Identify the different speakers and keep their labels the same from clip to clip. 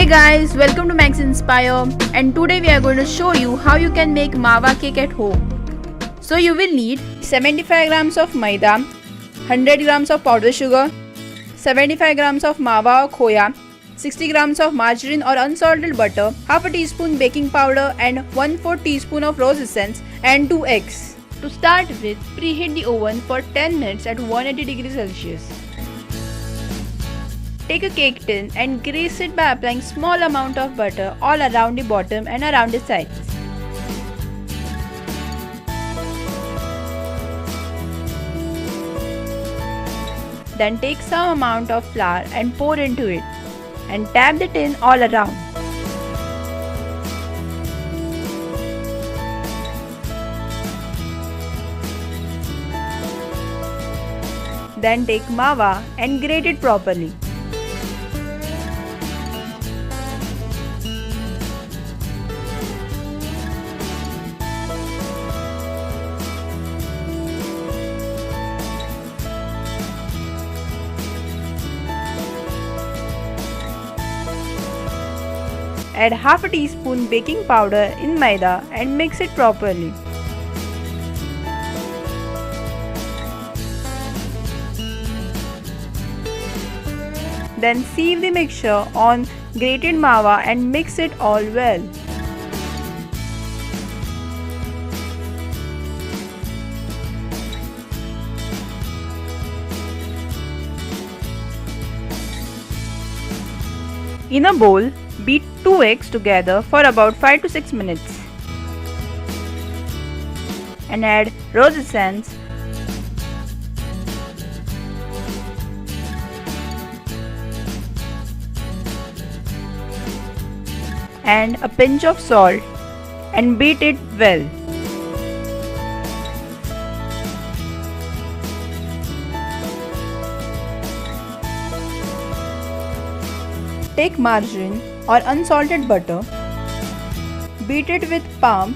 Speaker 1: guys, welcome to Max Inspire, and today we are going to show you how you can make Mawa cake at home. So you will need 75 grams of Maida, 100 grams of powdered sugar, 75 grams of Mawa or Khoya, 60 grams of margarine or unsalted butter, half a teaspoon baking powder and 1/4 teaspoon of rose essence and 2 eggs. To start with, preheat the oven for 10 minutes at 180 degrees Celsius. Take a cake tin and grease it by applying small amount of butter all around the bottom and around the sides. Then take some amount of flour and pour into it and tap the tin all around. Then take mawa and grate it properly. Add half a teaspoon baking powder in Maida and mix it properly. Then sieve the mixture on grated mawa and mix it all well. In a bowl, beat 2 eggs together for about 5 to 6 minutes and add rose essence, and a pinch of salt and beat it well. Take margarine or unsalted butter, beat it with palm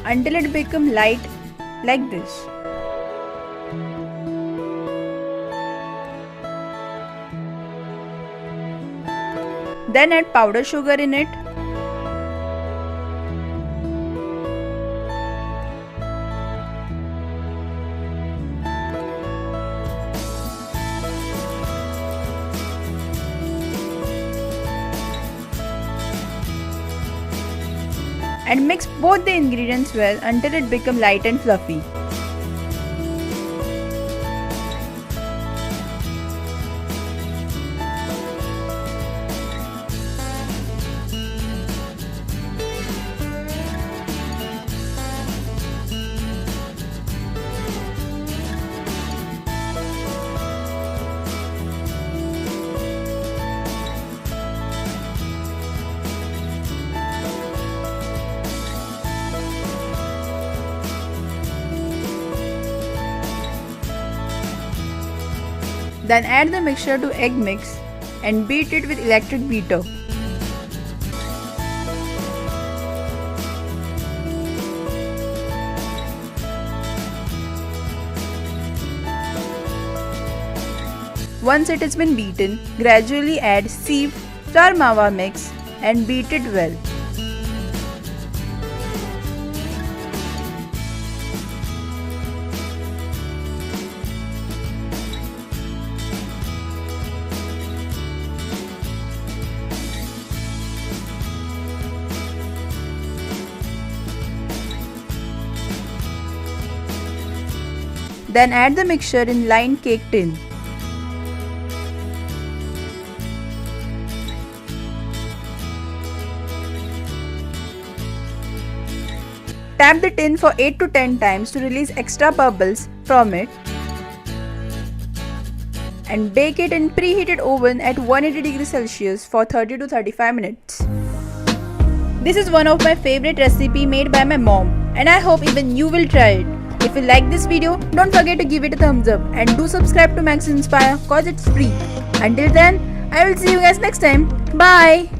Speaker 1: until it becomes light like this. Then add powdered sugar in it. And mix both the ingredients well until it becomes light and fluffy. Then add the mixture to egg mix and beat it with electric beater. Once it has been beaten, gradually add sieved star mawa mix and beat it well. Then add the mixture in lined cake tin. Tap the tin for 8 to 10 times to release extra bubbles from it and bake it in preheated oven at 180 degrees Celsius for 30 to 35 minutes. This is one of my favorite recipe made by my mom, and I hope even you will try it. If you like this video, don't forget to give it a thumbs up and do subscribe to Max Inspire cause it's free. Until then, I will see you guys next time. Bye!